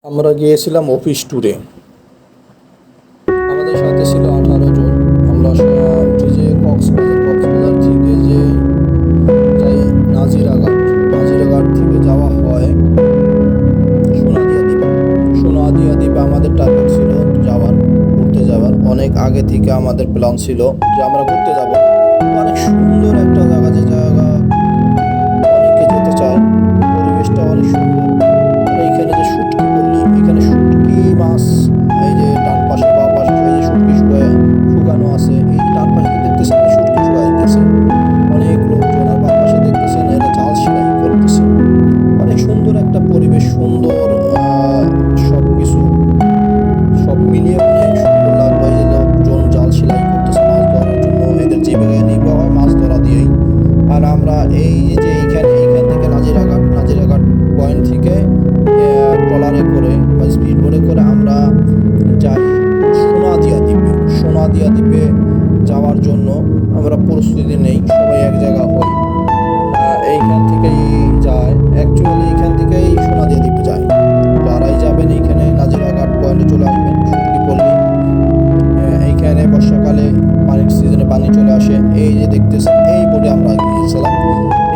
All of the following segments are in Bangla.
আমরা গিয়েছিলাম অফিস ট্যুরে। আমাদের সাথে ছিল 18 জন। আমরা উঠি যে কক্সবাজার থেকে যে যাই নাজিরাঘাট। নাজিরাঘাট থেকে যাওয়া হয় সোনাদিয়া দ্বীপে। সোনাদিয়া দ্বীপে আমাদের টার্গেট ছিল ঘুরতে যাওয়ার। অনেক আগে থেকে আমাদের প্ল্যান ছিল যে আমরা ঘুরতে যাব। অনেক সুন্দর একটা জায়গা, যে জায়গা অনেকে যেতে চায়। পরিবেশটা অনেক সুন্দর। আর এইখানে যে শুটকি পল্লী, এখানে শুটকি মাছ, এই যে ডান পাশে বা পাশে এই যে শুটকি শুকানো আছে, এই যে ডান পাশে দেখতেছেন শুটকি শুকাইতেছে অনেক লোকজন, আর বাম পাশে দেখতেছেন এরা জাল সেলাই করতেছে। অনেক সুন্দর একটা পরিবেশ, সুন্দর সব কিছু সব মিলিয়ে অনেক সুন্দর লাগলো। এই যে লোকজন জাল সেলাই করতেছে মাছ ধরার জন্য, এদের জীবিকা নির্বাহ হয় মাছ ধরা দিয়েই। আর আমরা এই যে এইখান থেকে নাজিরাঘাট পয়েন্ট থেকে ট্রলারে করে বা স্পিড বোটে করে আমরা যাই সোনাদিয়া দ্বীপে যাওয়ার জন্য আমরা প্রস্তুতি নেই, সবাই এক জায়গা হই। এইখান থেকেই যায়, অ্যাকচুয়ালি এইখান থেকেই সোনাদিয়া দ্বীপে যায়। যারাই যাবেন এইখানে নাজিরাঘাট পয়েন্টে চলে আসবেন শুটকি পল্লী। এইখানে বর্ষাকালে পানির সিজনে পানি চলে আসে। এই যে দেখতেছেন এই বোটে আমরা গিয়েছিলাম।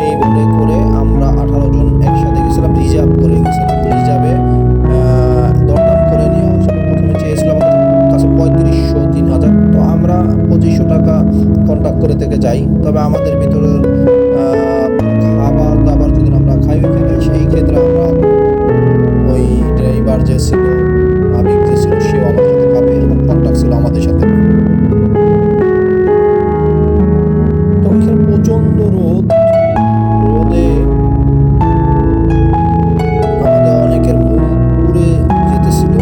এই বোটে করে আমরা 18 জন একসাথে গেছিলাম, রিজার্ভ করে গেছিলাম। রিজার্ভে দরদাম করে নেওয়া হয়েছিল। প্রথমে চেয়েছিলাম কাছে 3500 3000, তো আমরা 2500 টাকা কন্ট্যাক্ট করে থেকে যাই। তবে আমাদের ভিতরে খাবার দাবার যদি আমরা খাই ওইখানে, সেই ক্ষেত্রে আমরা ওই ড্রাইভার যে ছিল, নাবিক যে ছিল, সেও আমাদের সাথে খাবে, এরকম কন্ট্যাক্ট ছিল আমাদের সাথে। তো ওইখানে প্রচন্ড রোদে আমাদের অনেকের মুখ পুড়ে যেতেছিল।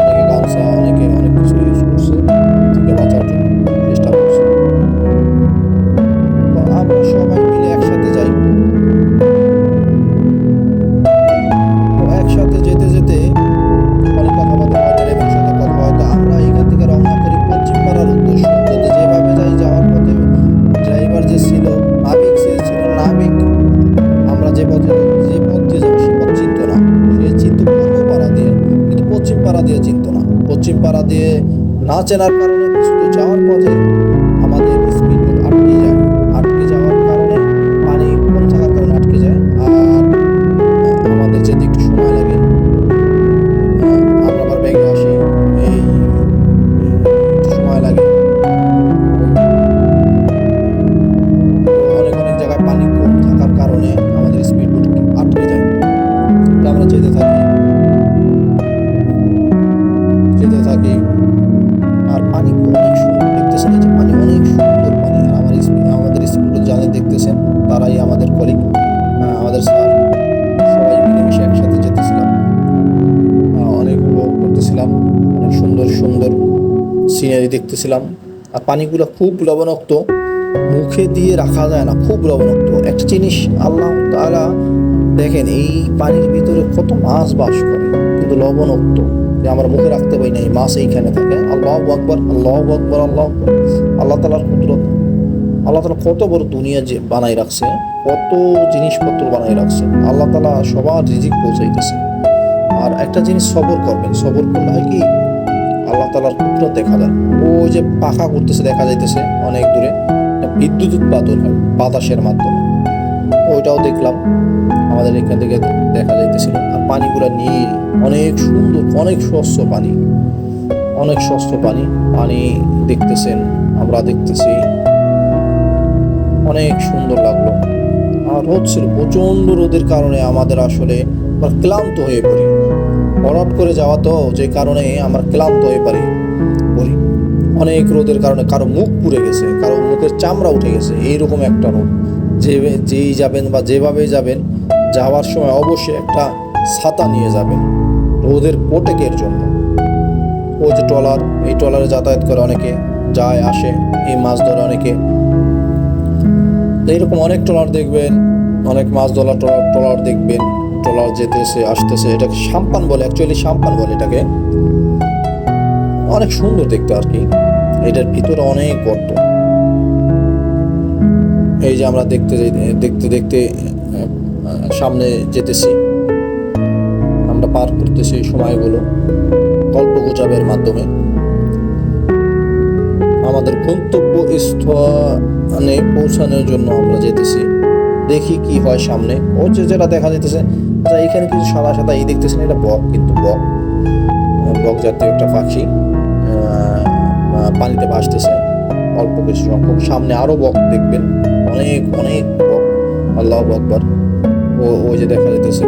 অনেকে গামছা, অনেকে অনেক কিছু ইউজ করছে থেকে বাঁচার জন্য চেষ্টা করছে। তো আমরা সবাই মিলে একসাথে যাই। তো একসাথে যেতে যেতে অনেক কথাবার্তা হয়, ড্রাইভারের সাথে কথা হয়। তো আমরা এখান থেকে রওনা করি পশ্চিম পাড়ার উদ্দেশ্য। যদি যেভাবে যাই, যাওয়ার পথে ড্রাইভার যে ছিল, নাবিক আমরা যে পথ দিয়ে যাবো সে পথ চিনত না। সে চিনত পূর্ব পাড়া দিয়ে, কিন্তু পশ্চিম পাড়া দিয়ে চিনত না। পশ্চিম পাড়া দিয়ে না চেনার কারণে শুধু যাওয়ার পথে আমাদের স্পিড বোট আটকে যাওয়ার কারণে, পানি কম থাকার কারণে আটকে যায়। আর আমাদের যেতে একটু সময় লাগে। আমরা আবার ব্যাগে আসি, এই সময় লাগে। অনেক জায়গায় পানি কম থাকার কারণে আমাদের স্পিড বোট আটকে যায়। তো আমরা যেতে থাকি। আর পানি অনেক সুন্দর দেখতেছেন, এই যে পানি অনেক সুন্দর পানি। আর আমাদের স্পিড বোট যাদের দেখতেছেন তারাই আমাদের কলিগ, আমাদের স্যার। সবাই মিলেমিশে একসাথে যেতেছিলাম, অনেক উপভোগ করতেছিলাম, অনেক সুন্দর সুন্দর সিনারি দেখতেছিলাম। আর পানিগুলো খুব লবণাক্ত, মুখে দিয়ে রাখা যায় না, খুব লবণাক্ত একটা জিনিস। আল্লাহ তাআলা দেখেন এই পানির ভিতরে কত মাছ বাস করে, কিন্তু লবণাক্ত যে আমরা মুখে রাখতে পারি না, এই মাছ এইখানে থাকে। আল্লাহু আকবার, আল্লাহু আকবার, আল্লাহু আকবার। আল্লাহ তাআলার কুদরত, আল্লাহ তাআলা কত বড় দুনিয়া যে বানাই রাখছে, কত জিনিসপত্র বানাই রাখছে। আল্লাহ তাআলা সবার রিজিক পৌঁছাইতেছে। আর একটা জিনিস সবর করবেন, সবর করলে হয় কি আল্লাহ তাআলার কুদরত দেখা যায়। ওই যে পাখা করতেছে দেখা যাইতেছে অনেক দূরে, বিদ্যুৎ উৎপাদন হয় বাতাসের মাধ্যমে, ওইটাও দেখলাম আমাদের এখান থেকে দেখা যাইতেছিল। আর পানিগুলো নীল, অনেক সুন্দর, অনেক স্বচ্ছ পানি দেখতেছেন, আমরা দেখতেছি, অনেক সুন্দর লাগলো। আর রোদ ছিল, প্রচন্ড রোদের কারণে আমাদের আসলে ক্লান্ত হয়ে পড়ি। হঠাৎ করে যাওয়া তো, যে কারণে আমরা ক্লান্ত হয়ে পড়ি। অনেক রোদের কারণে কারো মুখ পুড়ে গেছে, কারো মুখের চামড়া উঠে গেছে, এইরকম একটা রোদ। যেই যাবেন বা যেভাবে যাবেন, যাওয়ার সময় অবশ্যই একটা ছাতা নিয়ে যাবেন রোদের প্রোটেক্টের জন্য। ওই যে ট্রলার, এই ট্রলারে যাতায়াত করে অনেকে, যায় আসে, এই মাছ ধরে অনেকে। এইরকম অনেক ট্রলার দেখবেন, অনেক মাছ ধরা ট্রলার দেখবেন। ট্রলার যেতেছে আসতেছে, এটাকে সাম্পান বলে, অ্যাকচুয়ালি সাম্পান বলে এটাকে। অনেক সুন্দর দেখতে আর কি। এটার ভিতরে অনেক গর্ত। এই যে আমরা দেখতে সামনে যেতেছি, আমরা আমরা পার করতেছি এই সময়গুলো গল্পগুজবের মাধ্যমে। আমাদের গন্তব্য স্থানে পৌঁছানোর জন্য আমরা যেতেছি, দেখি কি হয় সামনে। ও যেটা দেখা যেতেছে, আচ্ছা এখানে কিছু সাদা সাদা এই দেখতেছেন, এটা বক, কিন্তু বক জাতীয় একটা পাখি পানিতে ভাসতেছে অল্প কিছু সংখ্যক। সামনে আরো বক দেখবেন, অনেক অনেক বক। আল্লাহু আকবার। ওই যে দেখা যাইতেছে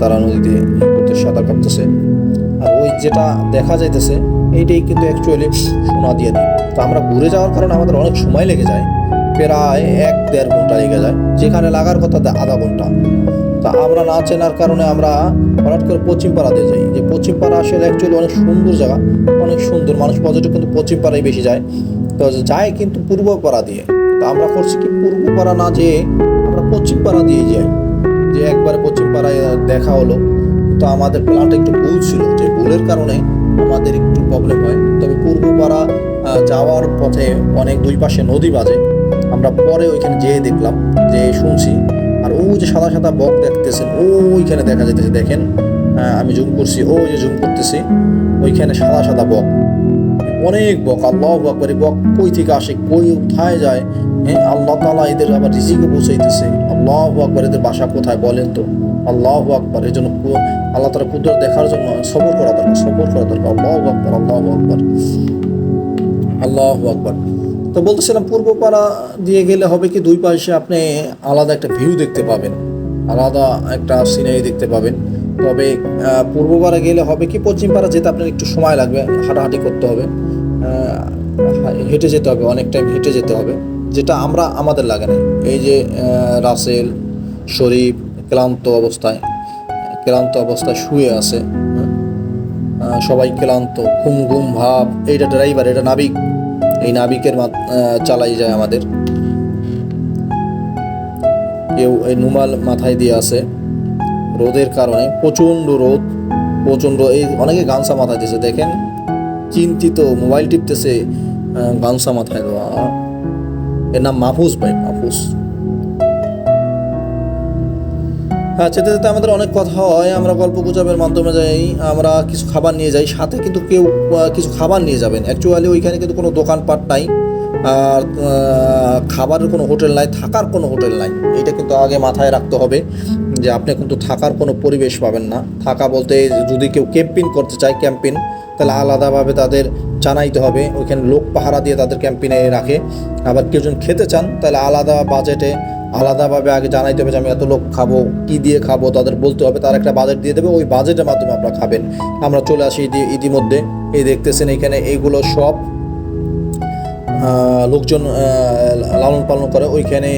তারা নদীতে সাঁতার কাটতেছে। আর ওই যেটা দেখা যাইতেছে এইটাই কিন্তু অ্যাকচুয়ালি সোনা দিয়ে দিই। তো আমরা ঘুরে যাওয়ার কারণে আমাদের অনেক সময় লেগে যায়, প্রায় 1-1.5 ঘন্টা লেগে যায়, যেখানে লাগার কথা আধা ঘন্টা। তা আমরা না চেনার কারণে আমরা হঠাৎ করে পশ্চিমপাড়াতে যাই। যে পশ্চিমপাড়া আসলে অ্যাকচুয়ালি অনেক সুন্দর জায়গা, অনেক সুন্দর, মানুষ পর্যটক কিন্তু পশ্চিমপাড়ায় বেশি যায়। তো যায় কিন্তু পূর্বপাড়া দিয়ে। তো আমরা করছি কি, পূর্বপাড়া না যেয়ে আমরা পশ্চিমপাড়া দিয়ে যাই, যে একবারে পশ্চিমপাড়ায় দেখা হলো। তো আমাদের প্ল্যানটা একটু ভুল ছিল, যে ভুলের কারণে আমাদের একটু প্রবলেম হয়। তবে পূর্বপাড়া যাওয়ার পথে অনেক দুই পাশে নদী বাজে, আমরা পরে ওইখানে যেয়ে দেখলাম, যে শুনছি। আর ওই যে সাদা সাদা বক দেখতেছেন, ওইখানে দেখা যাইতেছে, দেখেন আমি জুম করছি, ওই যে জুম করতেছি, ওইখানে সাদা সাদা বক, অনেক বক। আল্লাহু আকবার। বক কই থেকে আসে, কই কোথায় যায়? হ্যাঁ, আল্লাহ তাআলা এদের আবার রিজিকে পৌঁছাইতেছে। আল্লাহু আকবার। এদের বাসা কোথায় বলেন তো? আল্লাহু আকবার। এই জন্য আল্লাহ তাআলা কুদরত দেখার জন্য সবর করা দরকার, সবর করা দরকার। আল্লাহু আকবার, আল্লাহু আকবার, আল্লাহু আকবার। তো বলতেছিলাম, পূর্বপাড়া দিয়ে গেলে হবে কি, দুই পাশে আপনি আলাদা একটা ভিউ দেখতে পাবেন, আলাদা একটা সিনারি দেখতে পাবেন। তবে পূর্বপাড়া গেলে হবে কি, পশ্চিমপাড়া যেতে আপনার একটু সময় লাগবে, হাঁটাহাঁটি করতে হবে, হেঁটে যেতে হবে, অনেক টাইম হেঁটে যেতে হবে, যেটা আমরা আমাদের লাগে না। এই যে রাসেল, শরীফ ক্লান্ত অবস্থায় শুয়ে আছে, সবাই ক্লান্ত, ঘুম ঘুম ভাব। এইটা ড্রাইভার, এটা নাবিক, এই নাবিকের চালাই যায় আমাদের। কেউ এই নুমাল মাথায় দিয়ে আছে, রোদের কারণে প্রচণ্ড রোদ, প্রচণ্ড। এই অনেকে গামছা মাথায় দিয়েছে, দেখেন চিন্তিত, মোবাইল টিপতেছে, গামছা মাথায় দেওয়া। এর নাম মাহফুজ ভাই, মাহফুজ। হ্যাঁ, যেতে যেতে আমাদের অনেক কথা হয়, আমরা গল্প গুজবের মাধ্যমে যাই, আমরা কিছু খাবার নিয়ে যাই সাথে, কিন্তু কেউ কিছু খাবার নিয়ে যাবেন। অ্যাকচুয়ালি ওইখানে কিন্তু কোনো দোকানপাট নাই, আর খাবারের কোনো হোটেল নাই, থাকার কোনো হোটেল নাই। এটা কিন্তু আগে মাথায় রাখতে হবে, যে আপনি কিন্তু থাকার কোনো পরিবেশ পাবেন না। থাকা বলতে, যদি কেউ ক্যাম্পিং করতে চায়, তাহলে আলাদাভাবে তাদের জানাইতে হবে, ওইখানে লোক পাহারা দিয়ে তাদের ক্যাম্পিংয়ে রাখে। আবার কেউ যদি খেতে চান, তাহলে আলাদা বাজেটে, আলাদাভাবে আগে জানাইতে হবে যে আমি এত লোক খাবো, কি দিয়ে খাবো, তাদের বলতে হবে, তার একটা বাজেট দিয়ে দেবে, ওই বাজেটের মাধ্যমে আপনারা খাবেন। আমরা চলে আসি ইতিমধ্যে। এই দেখতেছেন এখানে এইগুলো সব লোকজন লালন পালন করে। ওইখানে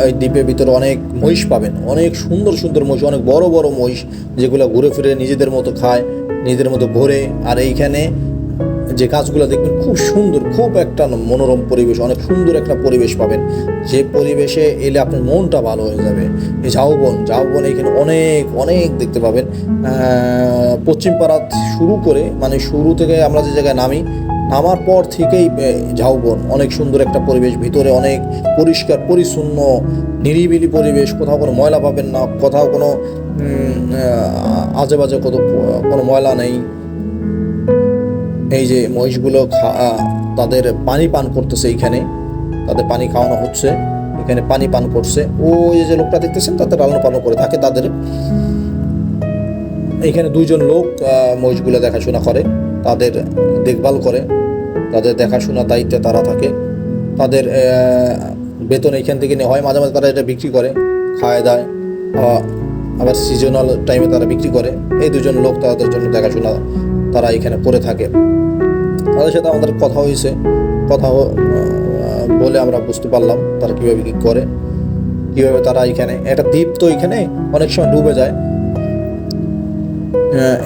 ওই দ্বীপের ভিতরে অনেক মহিষ পাবেন, অনেক সুন্দর সুন্দর মহিষ, অনেক বড় বড় মহিষ, যেগুলো ঘুরে ফিরে নিজেদের মতো খায়, নিজেদের মতো ঘোরে। আর এইখানে যে গাছগুলো দেখবেন খুব সুন্দর, খুব একটা মনোরম পরিবেশ, অনেক সুন্দর একটা পরিবেশ পাবেন, যে পরিবেশে এলে আপনার মনটা ভালো হয়ে যাবে। এই ঝাউবন এখানে অনেক অনেক দেখতে পাবেন। পশ্চিমপাড়া শুরু করে, মানে শুরু থেকে আমরা যে জায়গায় নামার পর থেকেই ঝাউবন, অনেক সুন্দর একটা পরিবেশ, ভিতরে অনেক পরিষ্কার পরিচ্ছন্ন নিরিবিলি পরিবেশ, কোথাও কোনো ময়লা পাবেন না, কোথাও কোনো আজে বাজে কোনো ময়লা নেই। এই যে মহিষগুলো তাদের পানি পান করতেছে, এইখানে তাদের পানি খাওয়ানো হচ্ছে, এখানে পানি পান করছে। ওই যে লোকটা দেখতেছেন, তাদের লালন পালন করে থাকে, তাদের এইখানে 2জন লোক মহিষগুলো দেখাশোনা করে, তাদের দেখভাল করে, তাদের দেখাশোনা দায়িত্বে তারা থাকে। তাদের বেতন এইখান থেকে নেওয়া হয়, মাঝে মাঝে তারা এটা বিক্রি করে, খায় দায়, আবার সিজনাল টাইমে তারা বিক্রি করে। এই 2জন লোক তাদের জন্য দেখাশোনা তারা এখানে করে থাকে। তাদের সাথে আমাদের কথা হয়েছে, কথা বলে আমরা বুঝতে পারলাম তারা কীভাবে কী করে, কীভাবে তারা এখানে, একটা দ্বীপ তো এখানে অনেক সময় ডুবে যায়।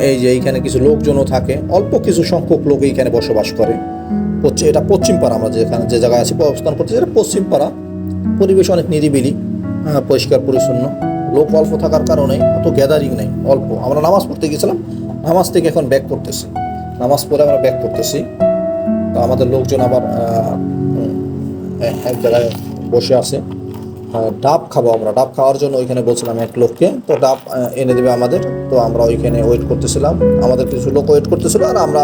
এই যে এইখানে কিছু লোকজনও থাকে, অল্প কিছু সংখ্যক লোক এইখানে বসবাস করে। এটা পশ্চিমপাড়া, আমরা যেখানে যে জায়গায় আছি অবস্থান করতেছি, এটা পশ্চিমপাড়া। পরিবেশ অনেক নিরিবিলি, পরিষ্কার পরিচ্ছন্ন, লোক অল্প থাকার কারণে অত গ্যাদারিং নেই, অল্প। আমরা নামাজ পড়তে গেছিলাম, নামাজ থেকে এখন ব্যাক করতেছি, নামাজ পড়ে আমরা ব্যাক করতেছি। তো আমাদের লোকজন আবার এক জায়গায় বসে আছে, ডাব খাবো। আমরা ডাব খাওয়ার জন্য ওইখানে বলছিলাম এক লোককে, তো ডাব এনে দেবে আমাদের। তো আমরা ওইখানে ওয়েট করতেছিলাম, আমাদের কিছু লোক ওয়েট করতেছিল, আর আমরা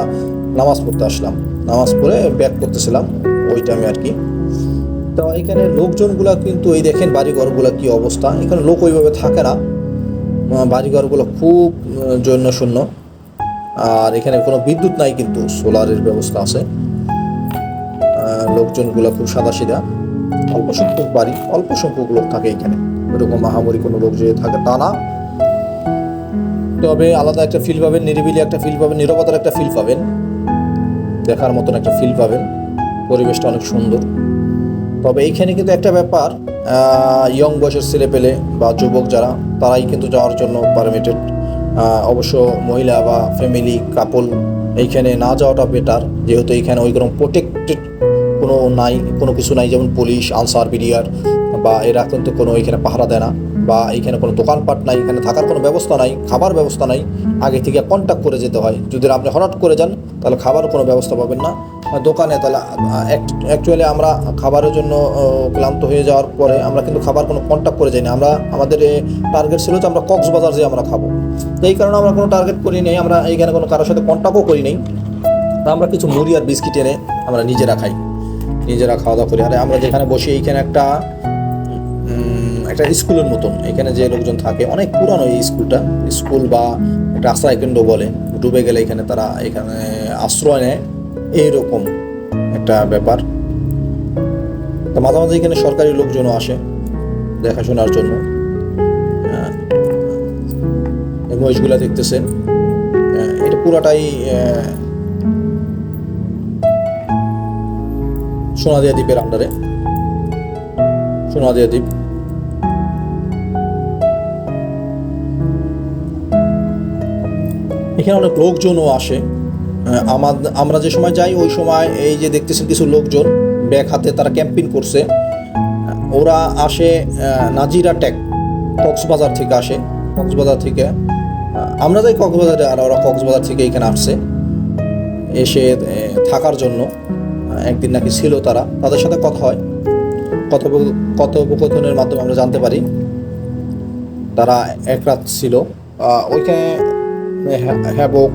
নামাজ পড়তে আসলাম। নামাজ পড়ে ব্যাক করতেছিলাম ওই টাইমে আর কি। তো এখানে লোকজনগুলো কিন্তু এই দেখেন বাড়িঘরগুলো কি অবস্থা, এখানে লোক ওইভাবে থাকে না, বাড়িঘরগুলো খুব জৈন্যশূন্য। আর এখানে কোনো বিদ্যুৎ নাই, কিন্তু সোলারের ব্যবস্থা আছে। লোকজনগুলো খুব সাদাসিধা, অল্প সংখ্যক বাড়ি, অল্প সংখ্যক লোক থাকে এখানে, ওরকম মহামারী কোনো লোক যে থাকে তা না। তবে আলাদা একটা ফিল পাবেন, নিরিবিলি একটা ফিল পাবেন, নীরবতার একটা ফিল পাবেন, দেখার মতন একটা ফিল পাবেন, পরিবেশটা অনেক সুন্দর। তবে এইখানে কিন্তু একটা ব্যাপার, ইয়ং বয়সের ছেলে পেলে বা যুবক যারা, তারাই কিন্তু যাওয়ার জন্য পারমিটেড। অবশ্য মহিলা বা ফ্যামিলি কাপল এইখানে না যাওয়াটা বেটার, যেহেতু এইখানে ওইরকম প্রোটেক্টেড কোনো কিছু নাই, যেমন পুলিশ, আনসার, বিডিআর বা এরা কিন্তু কোনো এখানে পাহারা দেয় না, বা এইখানে কোনো দোকানপাট নাই, এখানে থাকার কোনো ব্যবস্থা নাই, খাবার ব্যবস্থা নাই, আগে থেকে কন্ট্যাক্ট করে যেতে হয়। যদি আপনি হঠাৎ করে যান তাহলে খাবার কোনো ব্যবস্থা পাবেন না দোকানে। তাহলে অ্যাকচুয়ালি আমরা খাবারের জন্য ক্লান্ত হয়ে যাওয়ার পরে আমরা কিন্তু খাবার কোনো কন্ট্যাক্ট করে যাই না। আমাদের টার্গেট ছিল যে আমরা কক্সবাজার যেয়ে আমরা খাবো, এই কারণে আমরা কোনো টার্গেট করি নেই, আমরা এইখানে কোনো কারোর সাথে কন্ট্যাক্টও করি নেই। তা আমরা কিছু মুড়ি আর বিস্কিট এনে আমরা নিজেরা খাই, নিজেরা খাওয়া দাওয়া করি। আর আমরা যেখানে বসি এইখানে একটা স্কুলের মতন, এখানে যে লোকজন থাকে, অনেক পুরানো এই স্কুল বা একটা আশ্রয় কেন্দ্র বলে, ডুবে গেলে এখানে তারা এখানে আশ্রয় নেয়, এইরকম একটা ব্যাপার। তো মাঝে মাঝে এখানে সরকারি লোকজনও আসে দেখাশোনার জন্য। মহিষগুলা দেখতেছেন, এটা পুরাটাই সোনাদিয়া দ্বীপের আন্ডারে, সোনাদিয়া দ্বীপ। এখানে অনেক লোকজনও আসে। আমরা যে সময় যাই ওই সময় এই যে দেখতেছেন কিছু লোকজন ব্যাগ হাতে তারা ক্যাম্পিং করছে। ওরা আসে নাজিরা টেক, কক্সবাজার থেকে আসে। কক্সবাজার থেকে আমরা যাই কক্সবাজারে, আর ওরা কক্সবাজার থেকে এখানে আসছে এসে থাকার জন্য। একদিন নাকি ছিল তারা, তাদের সাথে কথা হয়, কথোপকথনের মাধ্যমে আমরা জানতে পারি তারা এক রাত ছিল ওইখানে। হ্যাবক,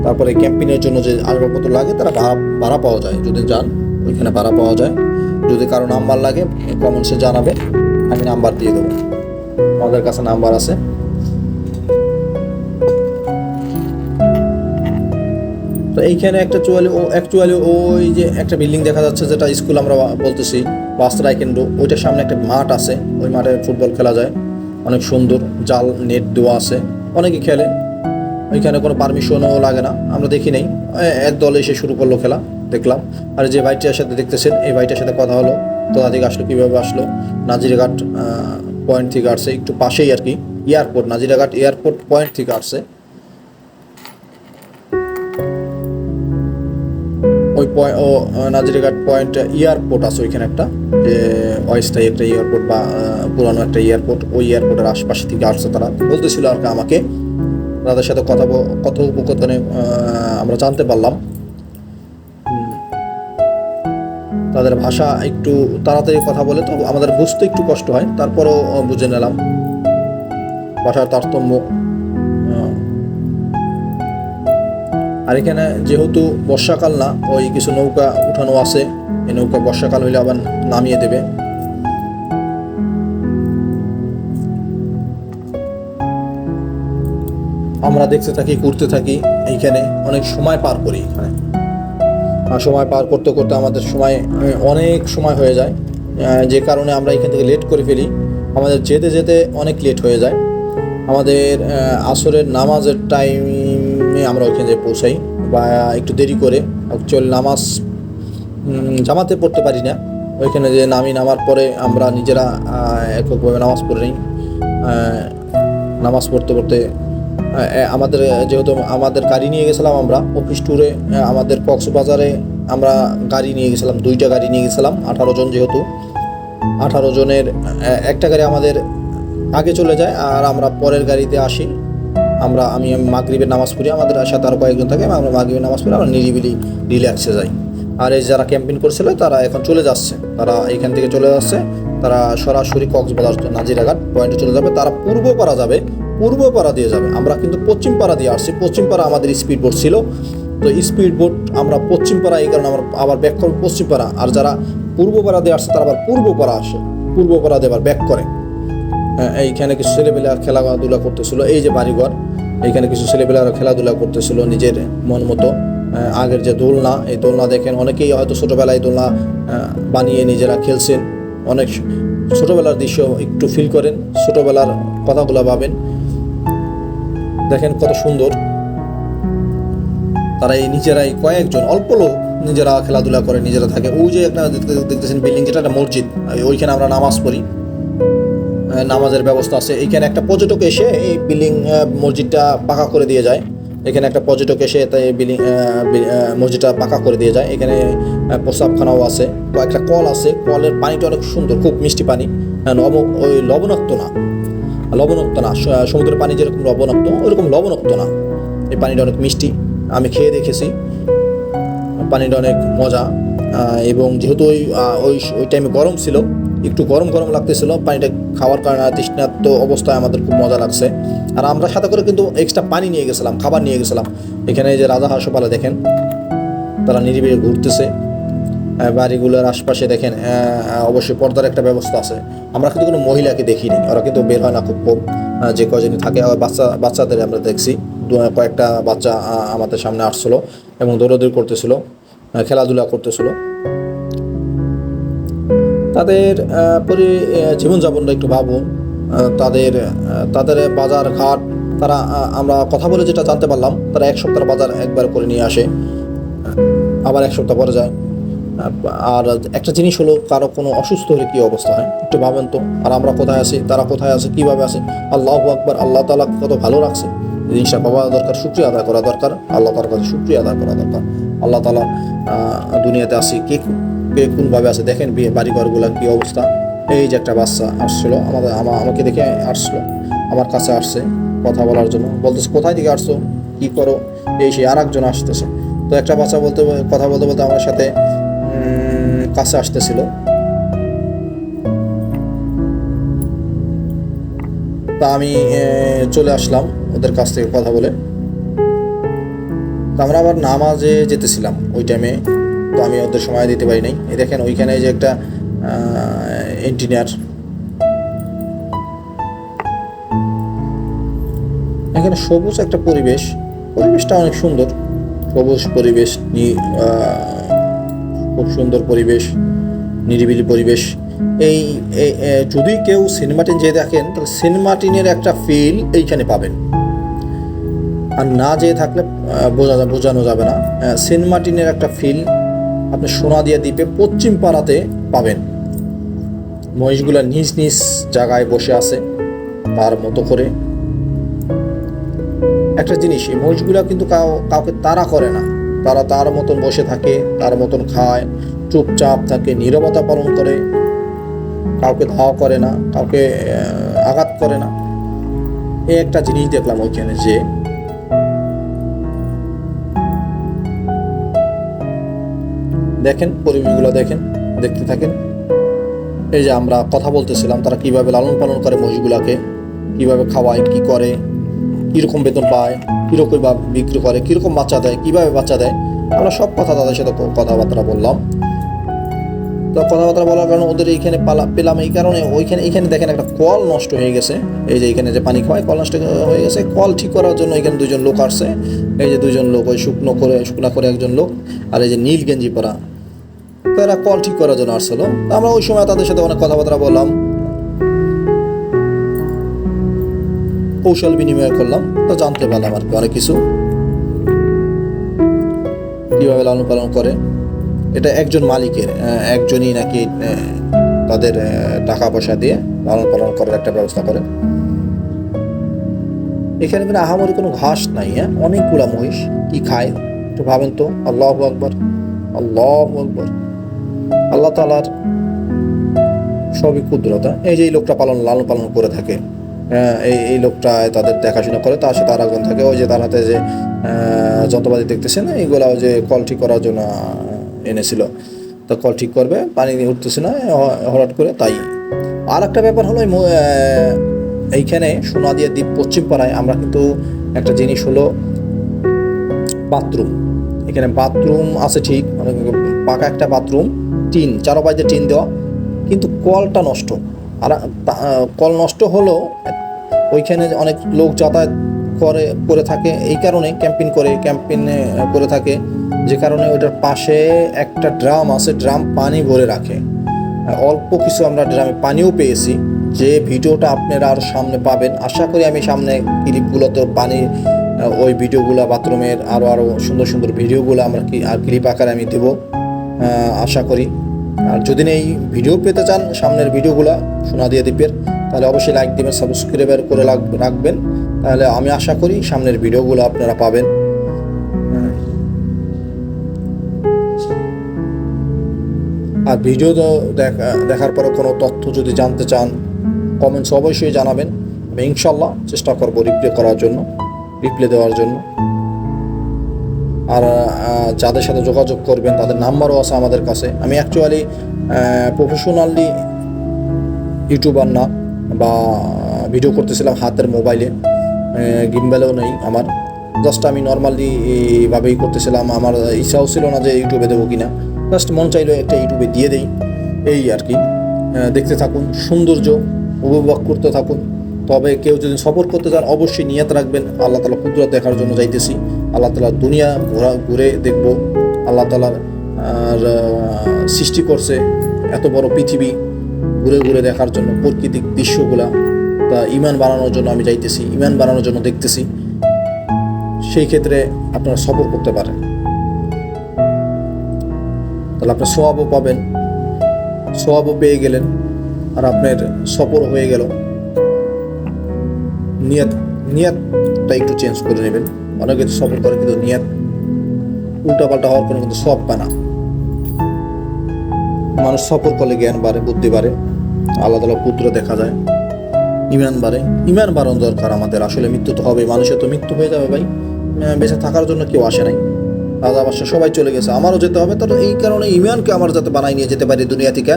তারপরে ক্যাম্পিংয়ের জন্য যে আসবাবপত্র লাগে তারা ভাড়া পাওয়া যায়, যদি যান ওইখানে ভাড়া পাওয়া যায়। যদি কারো নাম্বার লাগে কমেন্টসে জানাবে, আমি নাম্বার দিয়ে দেবো, আমাদের কাছে নাম্বার আছে। তো এইখানে অ্যাকচুয়ালি ওই যে একটা বিল্ডিং দেখা যাচ্ছে, যেটা স্কুল আমরা বলতেছি, বা আশ্রয় কেন্দ্র, ওইটার সামনে একটা মাঠ আছে, ওই মাঠে ফুটবল খেলা যায়, অনেক সুন্দর, জাল নেট দেওয়া আছে, অনেকে খেলে। ওইখানে কোনো পারমিশনও লাগে না, আমরা দেখি নেই, এক দলে এসে শুরু করলো খেলা, দেখলাম। আর যে ভাইটার সাথে দেখতেছেন, এই ভাইটার সাথে কথা হলো, কোথা থেকে আসলো, কীভাবে আসলো, নাজিরাঘাট পয়েন্ট থেকে আসছে, একটু পাশেই আর কি এয়ারপোর্ট, নাজিরাঘাট এয়ারপোর্ট পয়েন্ট থেকে আসছে। ওই নাজিরাঘাট পয়েন্ট এয়ারপোর্ট আছে ওইখানে একটা, যে অস্থায়ী একটা এয়ারপোর্ট বা পুরানো একটা এয়ারপোর্ট, ওই এয়ারপোর্টের আশপাশে থেকে আসছে তারা, বলতেছিল আর কি আমাকে। তাদের সাথে কথোপকথনে আমরা জানতে পারলাম তাদের ভাষা একটু তাড়াতাড়ি কথা বলে, তো আমাদের বুঝতে একটু কষ্ট হয়, তারপরও বুঝে নিলাম ভাষার তারতম্য। আর এখানে যেহেতু বর্ষাকাল না, ওই কিছু নৌকা উঠানো আছে, এই নৌকা বর্ষাকাল হইলে আবার নামিয়ে দেবে। আমরা দেখতে থাকি, ঘুরতে থাকি, এইখানে অনেক সময় পার করি। এখানে সময় পার করতে করতে আমাদের অনেক সময় হয়ে যায়, যে কারণে আমরা এখান থেকে লেট করে ফেলি। আমাদের যেতে যেতে অনেক লেট হয়ে যায়। আমাদের আসরের নামাজের টাইমে আমরা ওইখানে পৌঁছাই, বা একটু দেরি করে। অ্যাকচুয়ালি নামাজ জামাতে পড়তে পারি না, ওইখানে যে নামার পরে আমরা নিজেরা এককভাবে নামাজ পড়ে নিই। নামাজ পড়তে পড়তে যেহেতু আমাদের গাড়ি নিয়ে গেছিলাম, আমরা অফিস ট্যুরে আমাদের কক্সবাজারে আমরা গাড়ি নিয়ে গেছিলাম, 2টা গাড়ি নিয়ে গেছিলাম, 18 জন, যেহেতু 18 জনের একটা গাড়ি আমাদের আগে চলে যায়, আর আমরা পরের গাড়িতে আসি। আমি মাগরিবের নামাজ পড়ি, আমাদের সাথে আরও কয়েকজন থাকে, আমরা মাগরিবের নামাজ পড়ি, আমরা নিরিবিলি রিল্যাক্সে যাই। আর এই যারা ক্যাম্পিং করছিল তারা এখন চলে যাচ্ছে, তারা এখান থেকে চলে যাচ্ছে, তারা সরাসরি কক্সবাজার নাজিরাঘাট পয়েন্টে চলে যাবে। তারা পূর্বপাড়া যাবে, পূর্বপাড়া দিয়ে যাবে। আমরা কিন্তু পশ্চিমপাড়া দিয়ে আসছি। পশ্চিমপাড়া আমাদের স্পিড বোট ছিল, তো স্পিড বোট আমরা পশ্চিমপাড়া, এই কারণে আমরা আবার ব্যাক করবো পশ্চিমপাড়া। আর যারা পূর্বপাড়া দিয়ে আসছে তারা আবার পূর্বপাড়া আসে, পূর্বপাড়া দিয়ে আবার ব্যাক করে। এইখানে কিছু ছেলেপেলে খেলাধুলা করতেছিল, এই যে বাড়িঘর, এইখানে কিছু ছেলেপেলেরা খেলাধুলা করতেছিল নিজের মন মতো। আগের যে দোলনা, এই দোলনা দেখেন, অনেকেই হয়তো ছোটোবেলায় দোলনা বানিয়ে নিজেরা খেলছেন। অনেক ছোটোবেলার দৃশ্য একটু ফিল করেন, ছোটোবেলার কথাগুলো ভাবেন, দেখেন কত সুন্দর। তারা এই নিজেরাই কয়েকজন অল্প লোক নিজেরা খেলাধুলা করে, নিজেরা থাকে। ওই যে একটা দেখতেছেন বিল্ডিং, যেটা একটা মসজিদ, ওইখানে আমরা নামাজ পড়ি, নামাজের ব্যবস্থা আছে। এইখানে একটা পর্যটক এসে এই বিল্ডিং মসজিদটা পাকা করে দিয়ে যায়। এখানে একটা পর্যটক এসে তাই বিল্ডিং মসজিদটা পাকা করে দিয়ে যায়। এখানে প্রস্রাবখানাও আছে, কয়েকটা কল আছে। কলের পানিটা অনেক সুন্দর, খুব মিষ্টি পানি, ওই লবণাক্ত না, সমুদ্রের পানি যেরকম লবণাক্ত, ওইরকম লবণাক্ত না। এই পানিটা অনেক মিষ্টি, আমি খেয়ে দেখেছি, পানিটা অনেক মজা। এবং যেহেতু ওই টাইমে গরম ছিল, একটু গরম লাগতেছিল, পানিটা খাওয়ার কারণে তৃষ্ণার্ত অবস্থায় আমাদের খুব মজা লাগছে। আর আমরা সাথে করে কিন্তু এক্সট্রা পানি নিয়ে গেছিলাম, খাবার নিয়ে গেছিলাম। এখানে যে রাজা হাঁসপালা দেখেন, তারা নিরিবিলি ঘুরতেছে। বাড়িগুলোর আশপাশে দেখেন অবশ্যই পর্দার একটা ব্যবস্থা আছে। আমরা কিন্তু কোনো মহিলাকে দেখিনি, ওরা কিন্তু বের হয় না খুব কম, যে কজনই থাকে। বাচ্চাদের আমরা দেখছি, কয়েকটা বাচ্চা আমাদের সামনে আসছিল এবং দৌড়াদৌড়ি করতেছিল, খেলাধুলা করতেছিল। তাদের জীবনযাপনটা একটু ভাবুন। তাদের বাজার ঘাট, তারা আমরা কথা বলে যেটা জানতে পারলাম, তারা এক সপ্তাহ বাজার একবার করে নিয়ে আসে, আবার এক সপ্তাহ পরে যায়। আর একটা জিনিস হলো, কারো কোনো অসুস্থ হলে কী অবস্থা হয় একটু ভাবেন তো। আর আমরা কোথায় আছি, তারা কোথায় আছে, কীভাবে আছে। আল্লাহু আকবার, আল্লাহ তাআলা কত ভালো রাখছে, জিনিসটা পাওয়া দরকার, শুকরিয়া আদায় করা দরকার, আল্লাহ তাআলার কাছে শুকরিয়া আদায় করা দরকার। আল্লাহ তাআলা দুনিয়াতে আসি কে কোনভাবে আছে দেখেন, বাড়িঘরগুলোর কী অবস্থা। এই যে একটা বাচ্চা আসছিল আমাকে দেখে আসলো, আমার কাছে আসছে কথা বলার জন্য, বলতেছে কোথায় থেকে আসছো, কী করো, এই সেই। আর একজন আসতেছে, তো একটা বাচ্চা কথা বলতে আমার সাথে কাছে আসতেছিল। তা আমি চলে আসলাম ওদের কাছ থেকে কথা বলে। তো আমরা আবার নামাজে যেতেছিলাম ওই টাইমে, তো আমি ওদের সময় দিতে পারি নাই। এই দেখেন ওইখানে যে একটা ইঞ্জিনিয়ার, এখানে সবুজ একটা পরিবেশটা অনেক সুন্দর, সবুজ পরিবেশ, খুব সুন্দর পরিবেশ, নিরিবিলি পরিবেশ। এই যদি কেউ সেন্ট মার্টিন যেয়ে দেখেন, তাহলে সেন্ট মার্টিনের একটা ফিল এইখানে পাবেন। আর না যেয়ে থাকলে বোঝানো যাবে না। সেন্ট মার্টিনের একটা ফিল আপনি সোনাদিয়া দ্বীপে পশ্চিম পাড়াতে পাবেন। মহিষগুলা নিজ নিজ জায়গায় বসে আছে তার মতো করে। একটা জিনিস, এই মহিষগুলা কিন্তু কাউকে তাড়া করে না, তারা তার মতন বসে থাকে, তার মতন খায়, চুপচাপ থাকে, নীরবতা পালন করে, কাউকে ধাওয়া করে না, কাউকে আঘাত করে না। এই একটা জিনিস দেখলাম ওইখানে, যে দেখেন পরিবেশগুলো দেখেন, দেখতে থাকেন। এই যে আমরা কথা বলতেছিলাম, তারা কিভাবে লালন পালন করে মহিষগুলাকে, কিভাবে খাওয়ায়, কি করে, কীরকম বেতন পায়, কীরকম বা বিক্রি করে, কীরকম বাচ্চা দেয়, কীভাবে বাচ্চা দেয়, আমরা সব কথা তাদের সাথে কথাবার্তা বললাম। তো কথাবার্তা বলার কারণে ওদের এইখানে পেলাম এই কারণে, এইখানে দেখেন একটা কল নষ্ট হয়ে গেছে। এই যে এখানে যে পানি খাওয়ায়, কল নষ্ট হয়ে গেছে। কল ঠিক করার জন্য এখানে দুজন লোক আসছে। এই যে দুজন লোক, ওই শুকনো করে একজন লোক, আর এই যে নীল গেঞ্জি পরা, তো এরা কল ঠিক করার জন্য আসছিল। আমরা ওই সময় তাদের সাথে অনেক কথাবার্তা বললাম, কৌশল বিনিময় করলাম, তো জানতে পারলাম আর কি অনেক কিছু, কীভাবে লালন পালন করে। এটা একজন মালিকের, একজনই নাকি তাদের টাকা পয়সা দিয়ে লালন পালন করার একটা ব্যবস্থা করে। এখানে কিন্তু আহামরি কোনো ঘাস নাই, অনেকগুলা মহিষ, কি খায় একটু ভাবেন তো। আল্লাহু আকবার, আল্লাহু আকবার, আল্লাহ তাআলার সবই কুদরত। এই যে এই লোকটা লালন পালন করে থাকে, এই লোকটা তাদের দেখাশোনা করে, তার সাথে আর একজন থাকে। ওই যে তার হাতে যে যন্ত্রপাতি দেখতেছেন, এইগুলা যে কল ঠিক করার জন্য এনেছিল, তো কল ঠিক করবে, পানি উঠতেছে না হঠাৎ করে, তাই আর একটা ব্যাপার হলো এইখানে সোনাদিয়া দ্বীপ পশ্চিম পাড়ায় আমরা কিন্তু একটা জিনিস হলো বাথরুম। এখানে বাথরুম আছে ঠিক, মানে পাকা একটা বাথরুম, টিন, চারপাশে টিন দেওয়া, কিন্তু কলটা নষ্ট। আর কল নষ্ট হলো ওইখানে অনেক লোক যাতায়াত করে থাকে, এই কারণে ক্যাম্পিং করে থাকে, যে কারণে ওইটার পাশে একটা ড্রাম আছে, ড্রাম পানি ভরে রাখে। অল্প কিছু আমরা ড্রামে পানিও পেয়েছি, যে ভিডিওটা আপনারা আরও সামনে পাবেন। আশা করি আমি সামনে ক্লিপগুলোতে পানি ওই ভিডিওগুলো, বাথরুমের আরও সুন্দর সুন্দর ভিডিওগুলো আমরা ক্লিপ আকারে আমি দেবো আশা করি। আর যদি এই ভিডিও পেতে চান সামনের ভিডিওগুলো সোনাদিয়া দ্বীপের, তাহলে অবশ্যই লাইক দিবেন, সাবস্ক্রাইব করে রাখবেন, তাহলে আমি আশা করি সামনের ভিডিওগুলো আপনারা পাবেন। আর ভিডিও দেখার পরে কোনো তথ্য যদি জানতে চান কমেন্টস অবশ্যই জানাবেন, আমি ইনশাল্লাহ চেষ্টা করবো রিপ্লাই দেওয়ার জন্য। আর যাদের সাথে যোগাযোগ করবেন তাদের নাম্বারও আছে আমাদের কাছে। আমি অ্যাকচুয়ালি প্রফেশনালি ইউটিউবার না, বা ভিডিও করতেছিলাম হাতের মোবাইলে, গিম্বেলও নেই আমার, জাস্ট আমি নর্মালি ভাবেই করতেছিলাম। আমার ইচ্ছাও ছিল না যে ইউটিউবে দেবো কিনা, জাস্ট মন চাইলো একটা ইউটিউবে দিয়ে দেই, এই আর কি। দেখতে থাকুন, সৌন্দর্য উপভোগ করতে থাকুন। তবে কেউ যদি সফর করতে চান অবশ্যই নিয়ত রাখবেন আল্লাহ তাআলা কুদরত দেখার জন্য যাইতেছি, আল্লাহ তাআলার দুনিয়া ঘুরে দেখব। আল্লাহ তাআলার সৃষ্টি করছে এত বড় পৃথিবী, ঘুরে দেখার জন্য প্রাকৃতিক দৃশ্যগুলা, তা ইমান বাড়ানোর জন্য আমি যাইতেছি, ইমান বাড়ানোর জন্য দেখতেছি। সেই ক্ষেত্রে আপনারা সফর করতে পারেন, তাহলে আপনার সওয়াবও পাবেন, সওয়াবও পেয়ে গেলেন, আর আপনার সফর হয়ে গেল। নিয়তটা একটু চেঞ্জ করে নেবেন। অনেকে সফর করে কিন্তু নিয়ত উল্টাপাল্টা হওয়ার কোনো কিন্তু সওয়াব পায় না। মানুষ সফর করলে জ্ঞান বাড়ে, বুদ্ধি বাড়ে, আল্লাহ তাআলার কুদরত দেখা যায়, ইমান বাড়ে। ইমান বাড়ানো দরকার আমাদের। আসলে মৃত্যু তো হবে, মানুষের তো মৃত্যু হয়ে যাবে ভাই, বেঁচে থাকার জন্য কেউ আসে নাই, রাজা বাদশা সবাই চলে গেছে, আমারও যেতে হবে। তাহলে এই কারণে ইমানকে আমার যাতে বানাই নিয়ে যেতে পারি দুনিয়া থেকে,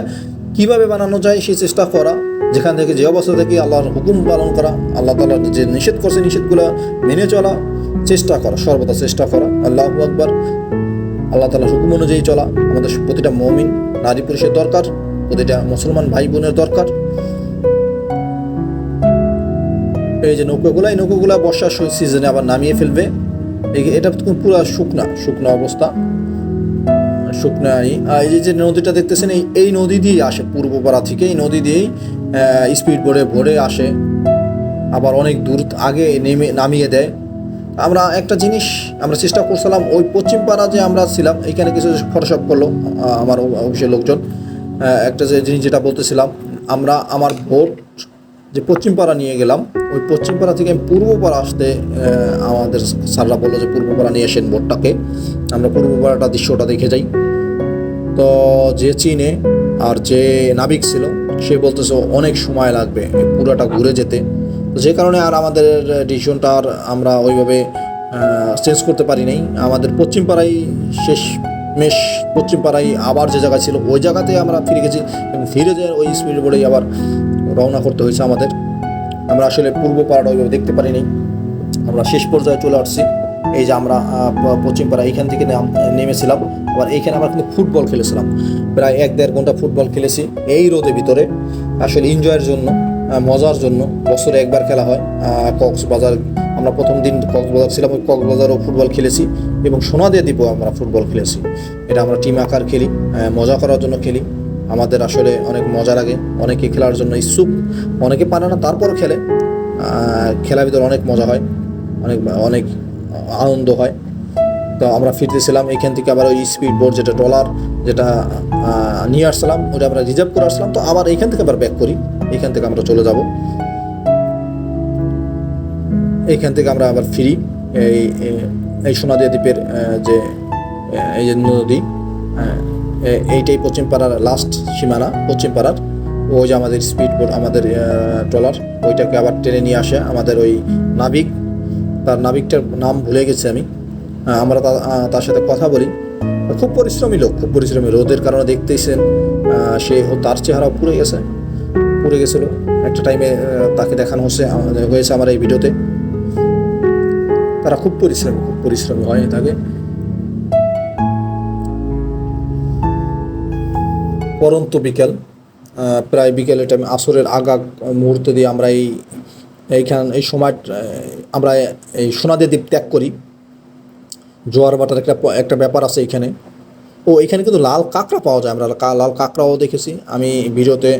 কীভাবে বানানো যায় সেই চেষ্টা করা, যেখান থেকে যে অবস্থা থেকে আল্লাহর হুকুম পালন করা, আল্লাহ তাআলা যে নিষেধ করছে নিষেধগুলো মেনে চলা, চেষ্টা করা, সর্বদা চেষ্টা করা। আল্লাহু আকবার। আল্লাহ তাআলার হুকুম অনুযায়ী চলা আমাদের প্রতিটা মুমিন নারী পুরুষের দরকার, প্রতিটা মুসলমান ভাই বোনের দরকার। এই যে নৌকাগুলা বর্ষার সিজনে আবার নামিয়ে ফেলবে, এটা পুরো শুকনা অবস্থা, এই যে নদীটা দেখতেছেন, এই নদী দিয়েই আসে পূর্বপাড়া থেকে, এই নদী দিয়েই স্পিড বোটে ভরে আসে, আবার অনেক দূর আগে নামিয়ে দেয়। আমরা একটা জিনিস আমরা চেষ্টা করছিলাম, ওই পশ্চিম পাড়া যে আমরা ছিলাম এখানে কিছু ফটোশপ করলো আমার অফিসের লোকজন। একটা যে জিনিস যেটা বলতেছিলাম, আমার বোট যে পশ্চিম পাড়া নিয়ে গেলাম, ওই পশ্চিম পাড়া থেকে পূর্ব পাড়া আসতে আমাদের স্যাররা বললো যে পূর্ব পাড়া নিয়ে আসেন বোটটাকে, আমরা পূর্ব পাড়াটা দৃশ্যটা দেখে যাই। তো যে চিনে আর যে নাবিক ছিল সে বলতেছে অনেক সময় লাগবে পুরাটা ঘুরে যেতে, তো যে কারণে আর আমাদের ডিসিশনটা আর আমরা ওইভাবে চেঞ্জ করতে পারি নাই। আমাদের পশ্চিম পাড়ায় পশ্চিম পাড়ায় আবার যে জায়গা ছিল ওই জায়গাতে আমরা ফিরে গেছি, এবং ফিরে যেয়ে ওই স্পিড বোর্ডেই আবার রওনা করতে হয়েছে আমাদের। আমরা আসলে পূর্ব পাড়াটা ওইভাবে দেখতে পারিনি, আমরা শেষ পর্যায়ে চলে আসছি। এই যে আমরা পশ্চিম পাড়া এইখান থেকে নেমেছিলাম, আবার এইখানে আমরা কিন্তু ফুটবল খেলেছিলাম, প্রায় 1-1.5 ঘন্টা ফুটবল খেলেছি এই রোদের ভিতরে, আসলে এনজয়ের জন্য, মজার জন্য। বছরে একবার খেলা হয় কক্সবাজার, আমরা প্রথম দিন কক্সবাজার ছিলাম, ওই কক্সবাজারও ফুটবল খেলেছি, এবং সোনাদিয়া দ্বীপেও আমরা ফুটবল খেলেছি। এটা আমরা টিম আকার খেলি, মজা করার জন্য খেলি, আমাদের আসলে অনেক মজা লাগে। অনেকে খেলার জন্য ইচ্ছুক, অনেকে পারে না, তারপর খেলে। খেলার ভিতরে অনেক মজা হয়, অনেক আনন্দ হয়। তো আমরা ফিরতেছিলাম এইখান থেকে, আবার ওই স্পিড বোট যেটা ট্রলার যেটা নিয়ে আসছিলাম ওটা আমরা রিজার্ভ করে আসলাম, তো আবার এইখান থেকে আবার ব্যাক করি, এইখান থেকে আমরা চলে যাব, এইখান থেকে আমরা আবার ফিরি এই সোনাদিয়া দ্বীপের এই যে নদী, এইটাই পশ্চিম পাড়ার লাস্ট সীমানা। পশ্চিম পাড়ার ওই যে আমাদের স্পিড বোট, আমাদের ট্রলার, ওইটাকে আবার টেনে নিয়ে আসে আমাদের ওই নাবিক, তার নাবিকটার নাম ভুলে গেছি আমি। আমরা তার সাথে কথা বলি, খুব পরিশ্রমী লোক, খুব পরিশ্রমী। রোদের কারণে দেখতেইছেন তার চেহারা পুড়ে গেছে, পড়ে গেছিলো একটা টাইমে, তাকে দেখানো হয়েছে আমার এই ভিডিওতে। তারা খুব পরিশ্রমী হয় থাকে। পরন্ত বিকেল, প্রায় বিকেলের টাইম, আসরের মুহূর্তে দিয়ে আমরা এই সময় আমরা এই সোনাদের দ্বীপ ত্যাগ করি। জোয়ার ভাটার একটা ব্যাপার আছে এখানে। এখানে কিন্তু লাল কাঁকড়া পাওয়া যায়, আমরা লাল কাঁকড়াও দেখেছি আমি ভিডিওতে।